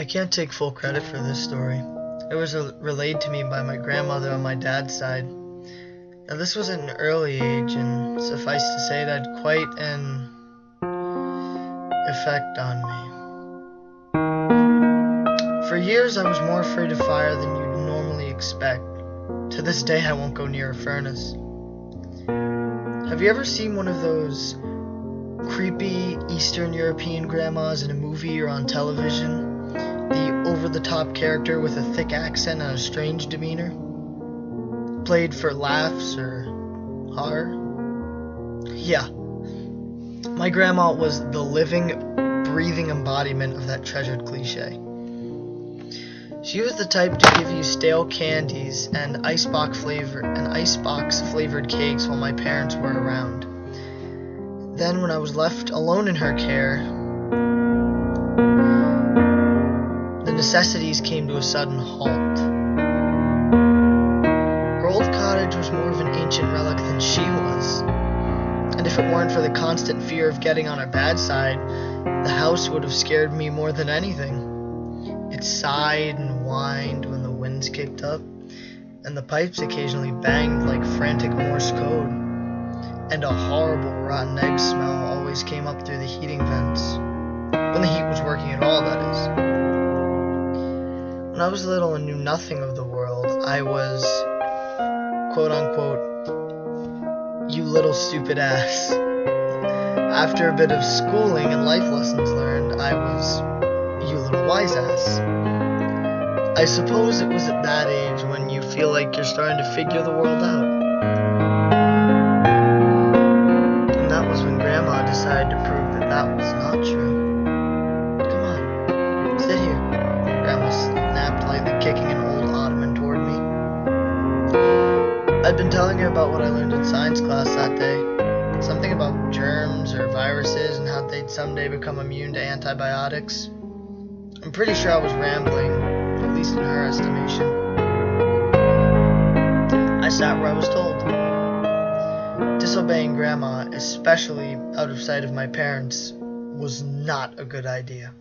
I can't take full credit for this story. It was relayed to me by my grandmother on my dad's side. Now, this was at an early age, and suffice to say, it had quite an effect on me. For years, I was more afraid of fire than you'd normally expect. To this day, I won't go near a furnace. Have you ever seen one of those creepy Eastern European grandmas in a movie or on television? The over-the-top character with a thick accent and a strange demeanor? Played for laughs or horror? Yeah. My grandma was the living, breathing embodiment of that treasured cliche. She was the type to give you stale candies and icebox flavored cakes while my parents were around. Then, when I was left alone in her care, the necessities came to a sudden halt. Her old cottage was more of an ancient relic than she was, and if it weren't for the constant fear of getting on her bad side, the house would have scared me more than anything. It sighed and whined when the winds kicked up, and the pipes occasionally banged like frantic Morse code, and a horrible rotten egg smell always came up through the heating vents, when the heat was working at all, that is. When I was little and knew nothing of the world, I was, quote-unquote, you little stupid ass. After a bit of schooling and life lessons learned, I was, you little wise ass. I suppose it was at that age when you feel like you're starting to figure the world out. And that was when Grandma decided to prove that was not true. Come on, sit here. Grandma snapped, lightly kicking an old ottoman toward me. I'd been telling her about what I learned in science class that day. Something about germs or viruses and how they'd someday become immune to antibiotics. I'm pretty sure I was rambling, at least in her estimation. I sat where I was told. Disobeying Grandma, especially out of sight of my parents, was not a good idea.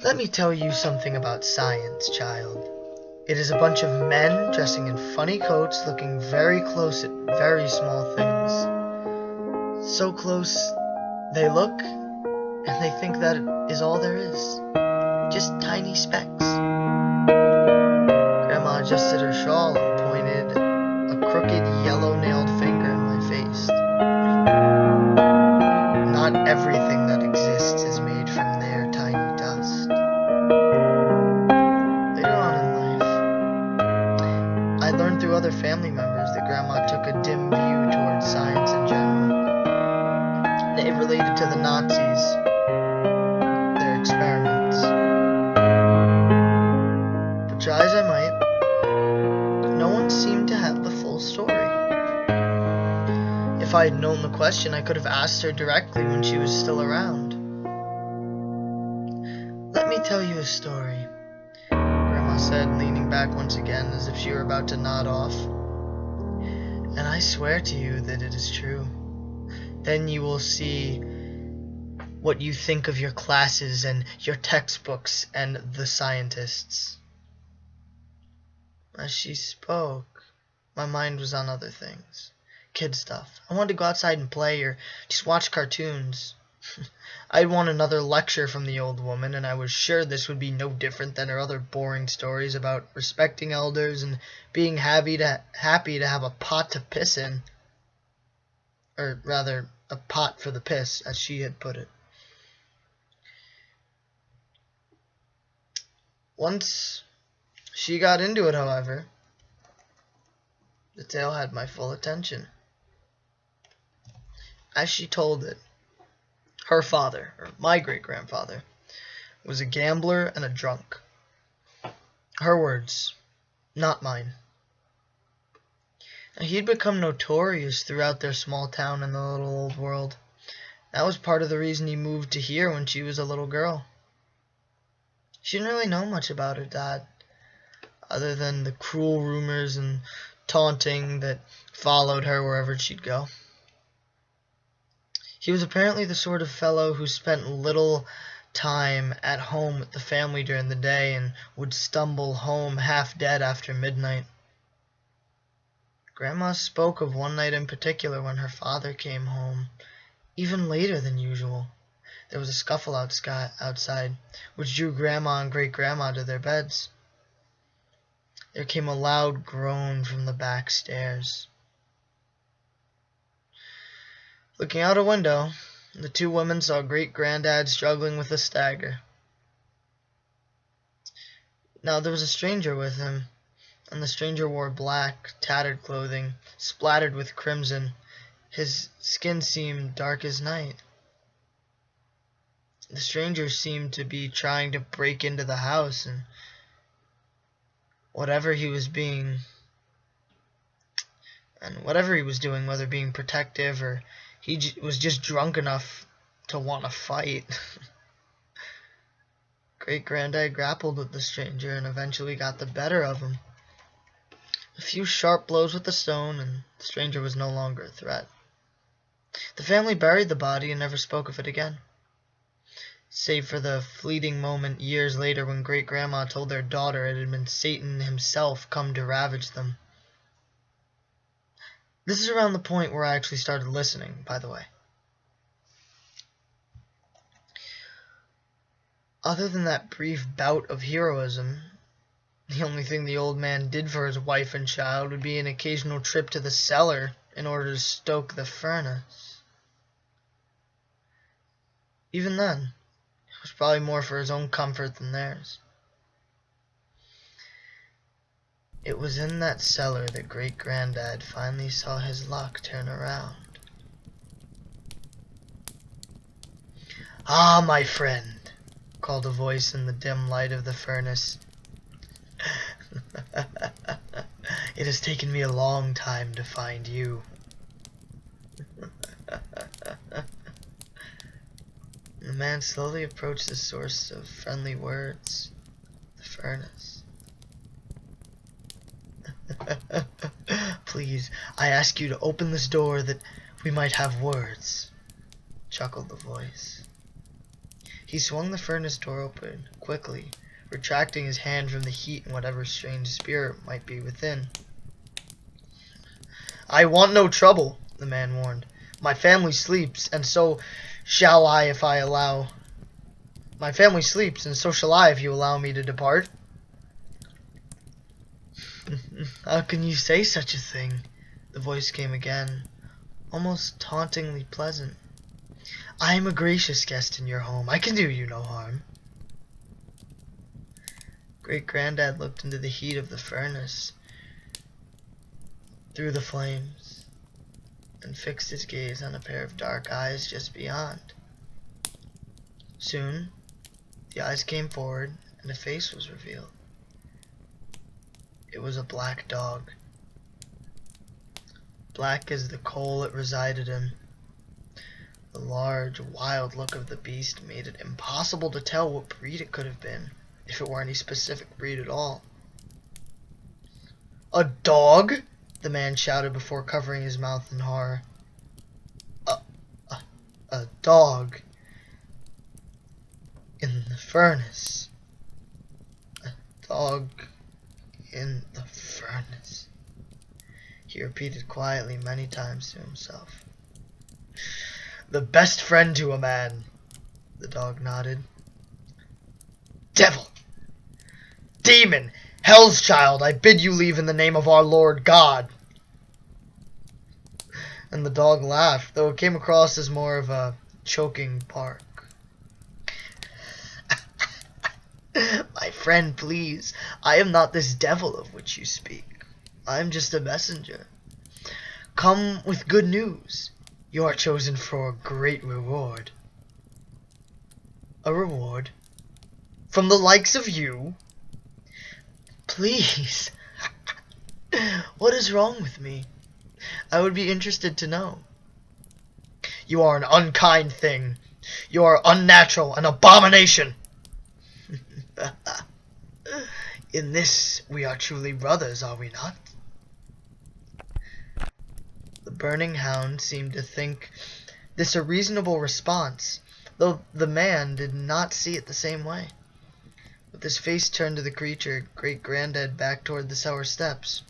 Let me tell you something about science, child. It is a bunch of men dressing in funny coats, looking very close at very small things. So close, they look, and they think that is all there is. Just tiny specks. Grandma adjusted her shawl and pointed a crooked, yellow-nailed finger in my face. Not everything that exists is made from their tiny dust. Later on in life, I learned through other family members that Grandma took a dim view towards science in general. It related to the Nazis, their experiments. But try as I might, no one seemed to have the full story. If I had known the question, I could have asked her directly when she was still around. Let me tell you a story, Grandma said, leaning back once again as if she were about to nod off. And I swear to you that it is true. Then you will see what you think of your classes and your textbooks and the scientists. As she spoke, my mind was on other things. Kid stuff. I wanted to go outside and play or just watch cartoons. I'd want another lecture from the old woman, and I was sure this would be no different than her other boring stories about respecting elders and being happy to have a pot to piss in. Or rather, a pot for the piss, as she had put it. Once she got into it, however, the tale had my full attention. As she told it, her father, or my great-grandfather, was a gambler and a drunk. Her words, not mine. And he'd become notorious throughout their small town in the little old world. That was part of the reason he moved to here when she was a little girl. She didn't really know much about her dad, other than the cruel rumors and taunting that followed her wherever she'd go. He was apparently the sort of fellow who spent little time at home with the family during the day and would stumble home half dead after midnight. Grandma spoke of one night in particular when her father came home, even later than usual. There was a scuffle outside, which drew Grandma and Great-Grandma to their beds. There came a loud groan from the back stairs. Looking out a window, the two women saw Great-Granddad struggling with a stagger. Now there was a stranger with him, and the stranger wore black, tattered clothing, splattered with crimson. His skin seemed dark as night. The stranger seemed to be trying to break into the house, and whatever he was doing, whether being protective or he was just drunk enough to want to fight. Great-Granddad grappled with the stranger and eventually got the better of him. A few sharp blows with the stone, and the stranger was no longer a threat. The family buried the body and never spoke of it again, save for the fleeting moment years later when Great-Grandma told their daughter it had been Satan himself come to ravage them. This is around the point where I actually started listening, by the way. Other than that brief bout of heroism, the only thing the old man did for his wife and child would be an occasional trip to the cellar in order to stoke the furnace. Even then, it was probably more for his own comfort than theirs. It was in that cellar that Great-Granddad finally saw his luck turn around. "Ah, my friend," called a voice in the dim light of the furnace. "It has taken me a long time to find you." The man slowly approached the source of friendly words, the furnace. "Please, I ask you to open this door that we might have words," chuckled the voice. He swung the furnace door open quickly, retracting his hand from the heat and whatever strange spirit might be within. "I want no trouble," the man warned. "My family sleeps, and so shall I if I allow... My family sleeps, and so shall I if you allow me to depart." "How can you say such a thing?" The voice came again, almost tauntingly pleasant. "I am a gracious guest in your home. I can do you no harm." Great-Granddad looked into the heat of the furnace, through the flames, and fixed his gaze on a pair of dark eyes just beyond. Soon, the eyes came forward, and a face was revealed. It was a black dog. Black as the coal it resided in. The large, wild look of the beast made it impossible to tell what breed it could have been, if it were any specific breed at all. "A dog?" the man shouted before covering his mouth in horror. A dog in the furnace. A dog in the furnace," he repeated quietly many times to himself. "The best friend to a man," the dog nodded. "Devil! Demon! Hell's child! I bid you leave in the name of our Lord God." And the dog laughed, though it came across as more of a choking bark. "My friend, please. I am not this devil of which you speak. I am just a messenger. Come with good news. You are chosen for a great reward." "A reward? From the likes of you?" "Please." "What is wrong with me? I would be interested to know." "You are an unkind thing. You are unnatural, an abomination." "In this we are truly brothers, are we not?" The burning hound seemed to think this a reasonable response, though the man did not see it the same way. With his face turned to the creature, Great-Granddad backed toward the cellar steps.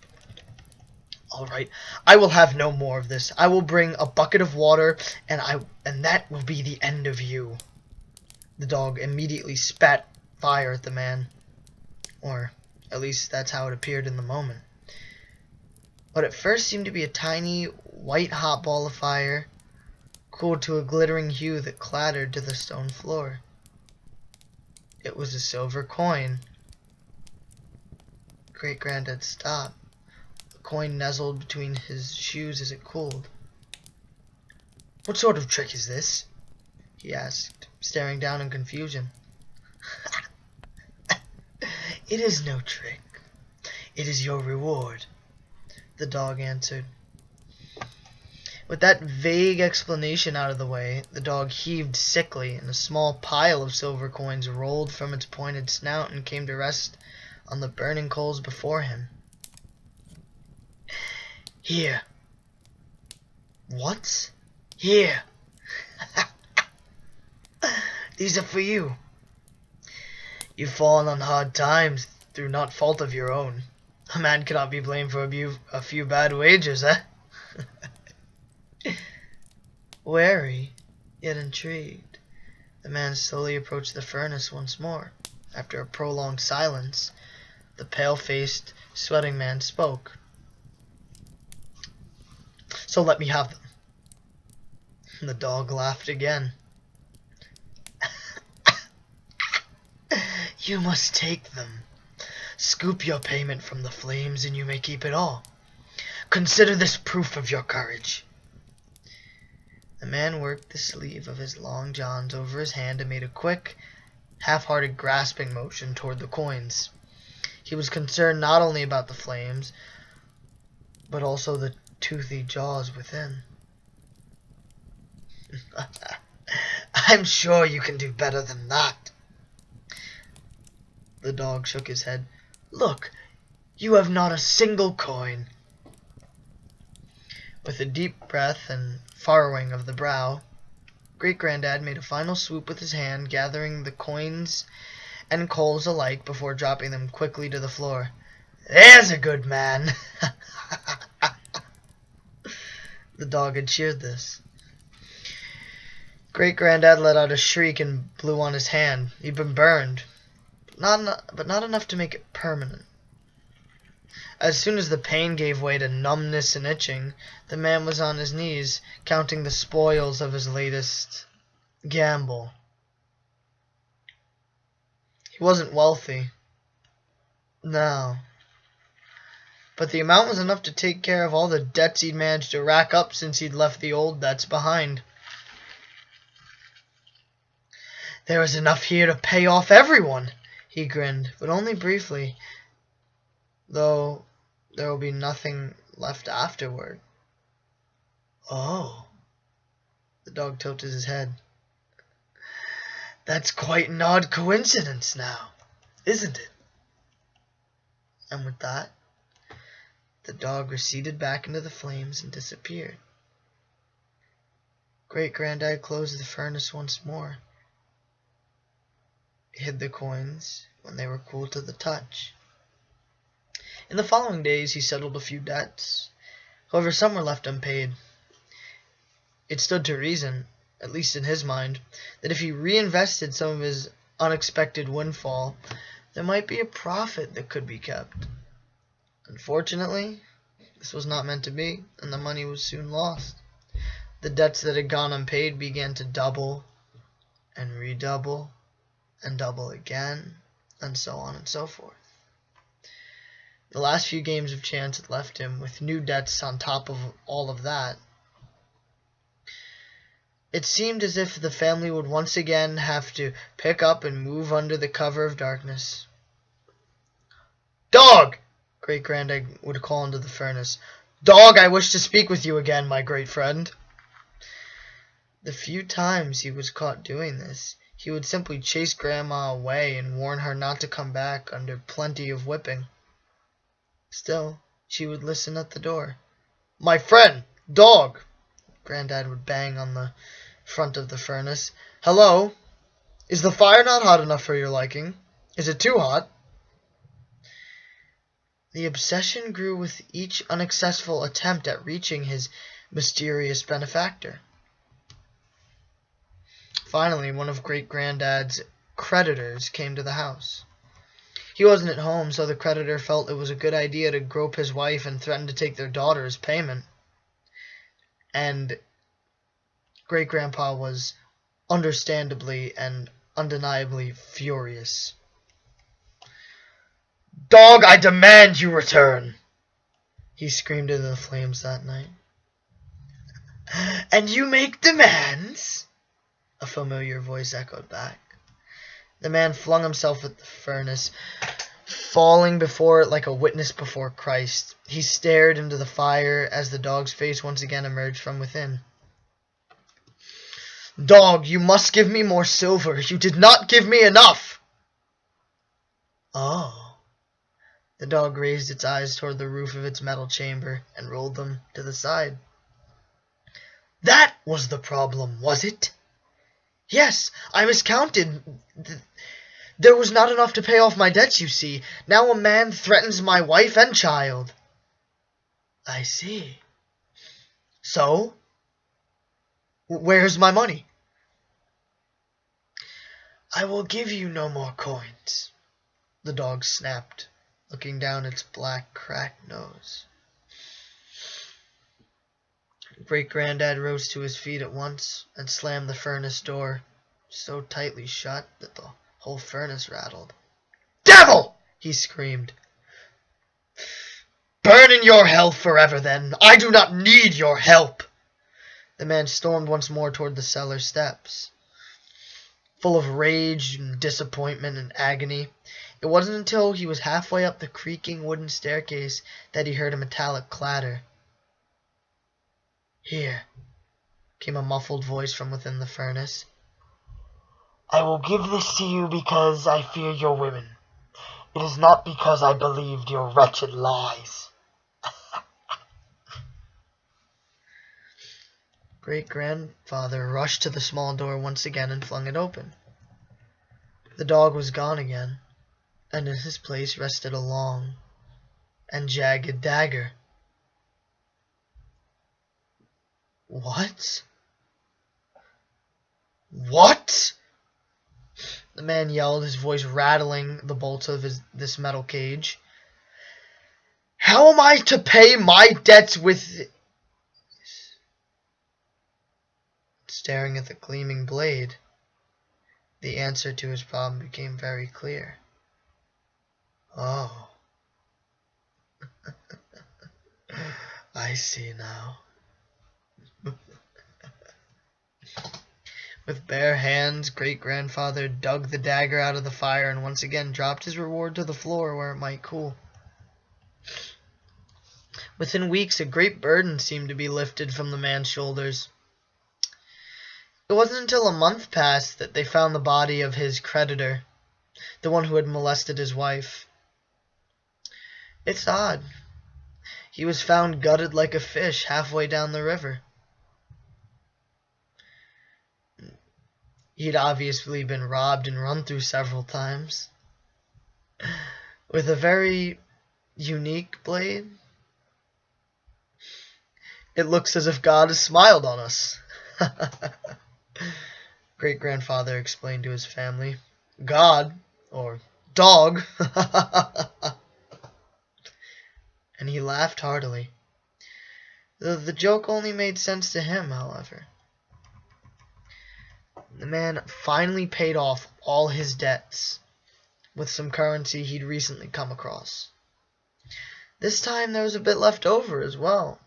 "All right, I will have no more of this. I will bring a bucket of water, and that will be the end of you." The dog immediately spat fire at the man. Or, at least that's how it appeared in the moment. What at first seemed to be a tiny, white-hot ball of fire cooled to a glittering hue that clattered to the stone floor. It was a silver coin. Great-Granddad stopped. The coin nuzzled between his shoes as it cooled. "What sort of trick is this?" he asked, staring down in confusion. "It is no trick. It is your reward," the dog answered. With that vague explanation out of the way, the dog heaved sickly, and a small pile of silver coins rolled from its pointed snout and came to rest on the burning coals before him. "Here." "What?" "Here." "These are for you. You've fallen on hard times through not fault of your own. A man cannot be blamed for a few bad wagers, eh?" Wary, yet intrigued, the man slowly approached the furnace once more. After a prolonged silence, the pale-faced, sweating man spoke. "So let me have them." The dog laughed again. "You must take them. Scoop your payment from the flames and you may keep it all. Consider this proof of your courage." The man worked the sleeve of his long johns over his hand and made a quick, half-hearted grasping motion toward the coins. He was concerned not only about the flames, but also the toothy jaws within. "I'm sure you can do better than that." The dog shook his head. "Look, you have not a single coin." With a deep breath and furrowing of the brow, Great-Granddad made a final swoop with his hand, gathering the coins and coals alike before dropping them quickly to the floor. "There's a good man." The dog had cheered this. Great-Granddad let out a shriek and blew on his hand. He'd been burned, but not enough to make it permanent. As soon as the pain gave way to numbness and itching, the man was on his knees, counting the spoils of his latest gamble. He wasn't wealthy. No. But the amount was enough to take care of all the debts he'd managed to rack up since he'd left the old debts behind. "There is enough here to pay off everyone," he grinned, but only briefly, though there will be nothing left afterward. "Oh." The dog tilted his head. "That's quite an odd coincidence now, isn't it?" And with that, the dog receded back into the flames and disappeared. Great-Granddad closed the furnace once more, hid the coins when they were cool to the touch. In the following days, he settled a few debts. However, some were left unpaid. It stood to reason, at least in his mind, that if he reinvested some of his unexpected windfall, there might be a profit that could be kept. Unfortunately, this was not meant to be, and the money was soon lost. The debts that had gone unpaid began to double and redouble and double again, and so on and so forth. The last few games of chance had left him with new debts on top of all of that. It seemed as if the family would once again have to pick up and move under the cover of darkness. "Dog!" Great-Granddad would call into the furnace. "Dog, I wish to speak with you again, my great friend." The few times he was caught doing this, he would simply chase Grandma away and warn her not to come back under plenty of whipping. Still, she would listen at the door. "My friend, Dog!" Granddad would bang on the front of the furnace. "Hello? Is the fire not hot enough for your liking? Is it too hot?" The obsession grew with each unsuccessful attempt at reaching his mysterious benefactor. Finally, one of Great-Granddad's creditors came to the house. He wasn't at home, so the creditor felt it was a good idea to grope his wife and threaten to take their daughter as payment. And Great-Grandpa was understandably and undeniably furious. "Dog, I demand you return!" he screamed into the flames that night. "And you make demands?" a familiar voice echoed back. The man flung himself at the furnace, falling before it like a witness before Christ. He stared into the fire as the dog's face once again emerged from within. "Dog, you must give me more silver. You did not give me enough." "Oh." The dog raised its eyes toward the roof of its metal chamber and rolled them to the side. "That was the problem, was it?" "Yes, I miscounted. There was not enough to pay off my debts, you see. Now a man threatens my wife and child." "I see. So? Where's my money?" "I will give you no more coins," the dog snapped, looking down its black, cracked nose. Great-Granddad rose to his feet at once and slammed the furnace door so tightly shut that the whole furnace rattled. "Devil!" he screamed. "Burn in your hell forever, then. I do not need your help." The man stormed once more toward the cellar steps, full of rage and disappointment and agony. It wasn't until he was halfway up the creaking wooden staircase that he heard a metallic clatter. "Here," came a muffled voice from within the furnace. "I will give this to you because I fear your women. It is not because I believed your wretched lies." Great-Grandfather rushed to the small door once again and flung it open. The dog was gone again, and in his place rested a long and jagged dagger. "What? What?" the man yelled, his voice rattling the bolts of this metal cage. "How am I to pay my debts with..." Staring at the gleaming blade, the answer to his problem became very clear. "Oh, I see now." With bare hands, Great-Grandfather dug the dagger out of the fire and once again dropped his reward to the floor where it might cool. Within weeks, a great burden seemed to be lifted from the man's shoulders. It wasn't until a month passed that they found the body of his creditor, the one who had molested his wife. It's odd. He was found gutted like a fish halfway down the river. He'd obviously been robbed and run through several times, with a very unique blade. It looks as if God has smiled on us. Great-Grandfather explained to his family. "God, or dog." And he laughed heartily. The joke only made sense to him, however. The man finally paid off all his debts with some currency he'd recently come across. This time there was a bit left over as well.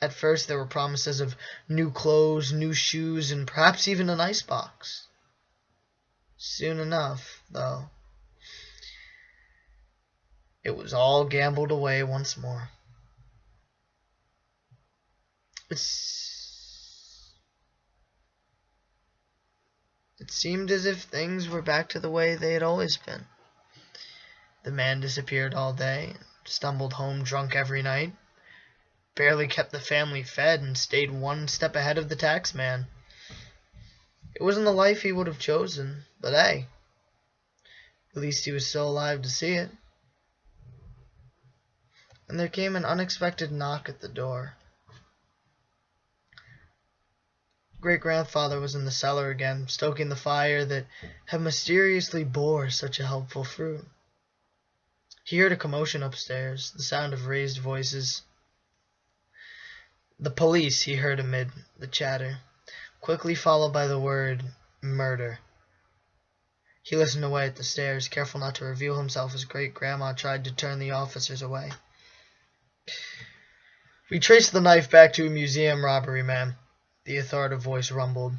At first there were promises of new clothes, new shoes, and perhaps even an icebox. Soon enough, though, it was all gambled away once more. It seemed as if things were back to the way they had always been. The man disappeared all day, stumbled home drunk every night, barely kept the family fed, and stayed one step ahead of the tax man. It wasn't the life he would have chosen, but hey, at least he was still alive to see it. And there came an unexpected knock at the door. Great-grandfather was in the cellar again, stoking the fire that had mysteriously bore such a helpful fruit. He heard a commotion upstairs, the sound of raised voices. The police, he heard amid the chatter, quickly followed by the word murder. He listened away at the stairs, careful not to reveal himself as great-grandma tried to turn the officers away. We traced the knife back to a museum robbery, ma'am, the authoritative voice rumbled.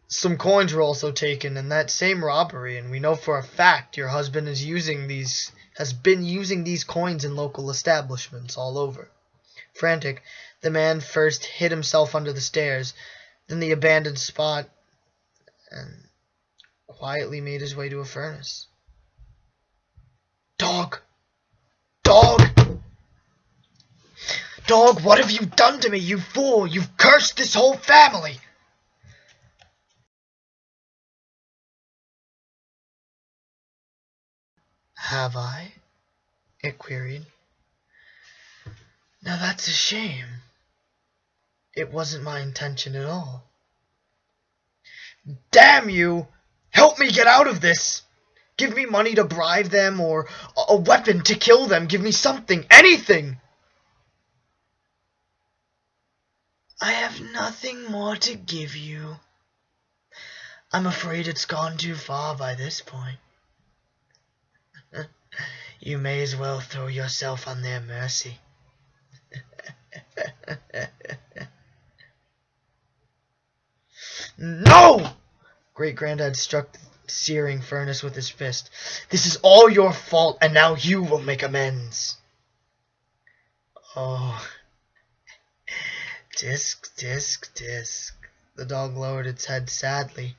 Some coins were also taken in that same robbery, and we know for a fact your husband has been using these coins in local establishments all over. Frantic, the man first hid himself under the stairs, then the abandoned spot, and quietly made his way to a furnace. Dog! Dog! Dog, what have you done to me, you fool? You've cursed this whole family! Have I? It queried. Now that's a shame. It wasn't my intention at all. Damn you! Help me get out of this! Give me money to bribe them, or a weapon to kill them. Give me something, anything! I have nothing more to give you. I'm afraid it's gone too far by this point. You may as well throw yourself on their mercy. No! Great-granddad struck the searing furnace with his fist. This is all your fault, and now you will make amends. Oh. Disc, disc, disc. The dog lowered its head sadly.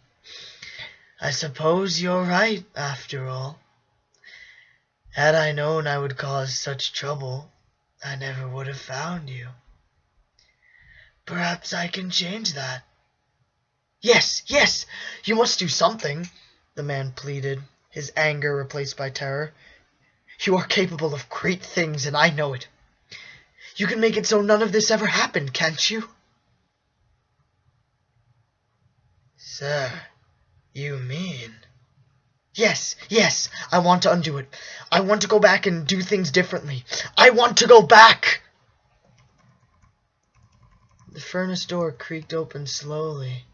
I suppose you're right, after all. Had I known I would cause such trouble, I never would have found you. Perhaps I can change that. Yes, yes, you must do something, the man pleaded, his anger replaced by terror. You are capable of great things, and I know it. You can make it so none of this ever happened, can't you? Sir, you mean... Yes, yes, I want to undo it. I want to go back and do things differently. I want to go back! The furnace door creaked open slowly,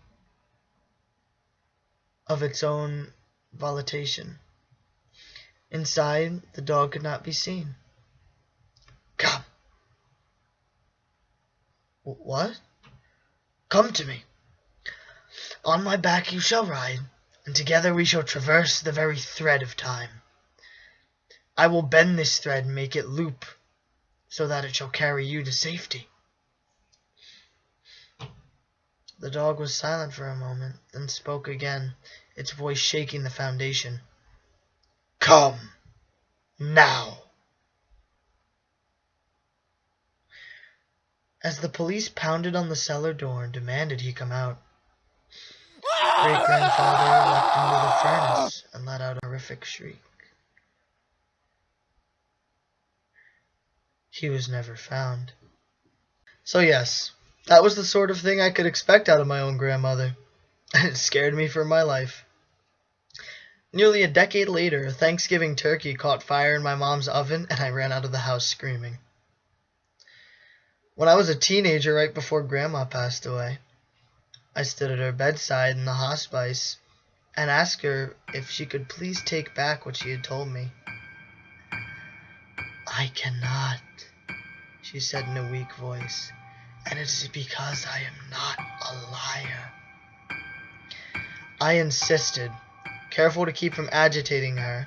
of its own volitation. Inside, the dog could not be seen. Come. What? Come to me. On my back you shall ride, and together we shall traverse the very thread of time. I will bend this thread and make it loop, so that it shall carry you to safety. The dog was silent for a moment, then spoke again, its voice shaking the foundation. Come, now. As the police pounded on the cellar door and demanded he come out, Great-grandfather leapt into the furnace and let out a horrific shriek. He was never found. So yes, that was the sort of thing I could expect out of my own grandmother, and it scared me for my life. Nearly a decade later, a Thanksgiving turkey caught fire in my mom's oven, and I ran out of the house screaming. When I was a teenager, right before Grandma passed away, I stood at her bedside in the hospice and asked her if she could please take back what she had told me. I cannot, she said in a weak voice, and it is because I am not a liar. I insisted, careful to keep from agitating her.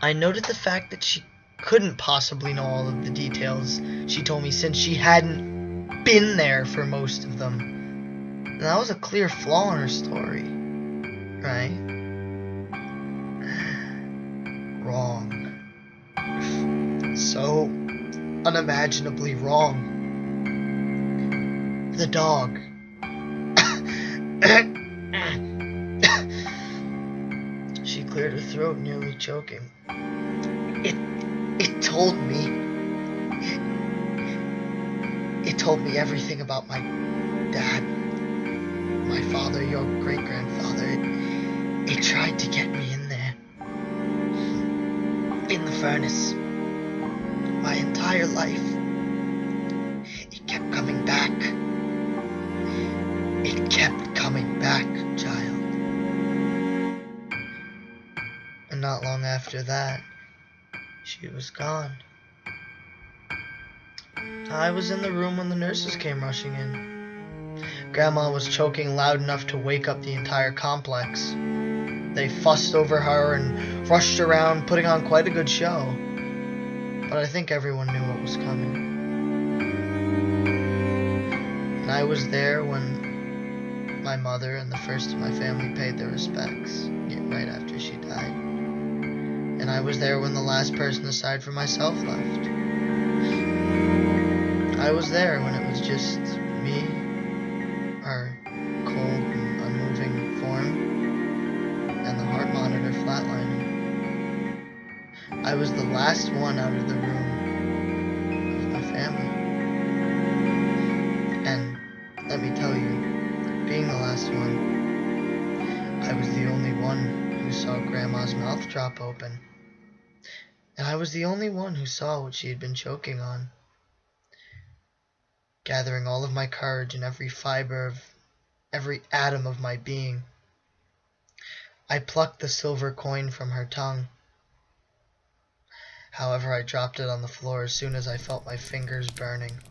I noted the fact that she couldn't possibly know all of the details she told me since she hadn't been there for most of them. And that was a clear flaw in her story, right? Wrong. So unimaginably wrong. The dog. She cleared her throat, nearly choking. It told me. It told me everything about my dad, my father, your great-grandfather. It tried to get me in there. In the furnace. My entire life. It kept coming back. It kept coming back, child. And not long after that, she was gone. I was in the room when the nurses came rushing in. Grandma was choking loud enough to wake up the entire complex. They fussed over her and rushed around, putting on quite a good show. But I think everyone knew what was coming. And I was there when my mother and the first of my family paid their respects, right after she died. And I was there when the last person aside from myself left. I was there when it was just me, our cold and unmoving form, and the heart monitor flatlining. I was the last one out of the room of my family. And let me tell you, being the last one, I was the only one who saw Grandma's mouth drop open. And I was the only one who saw what she had been choking on. Gathering all of my courage and every fiber of every atom of my being, I plucked the silver coin from her tongue. However, I dropped it on the floor as soon as I felt my fingers burning.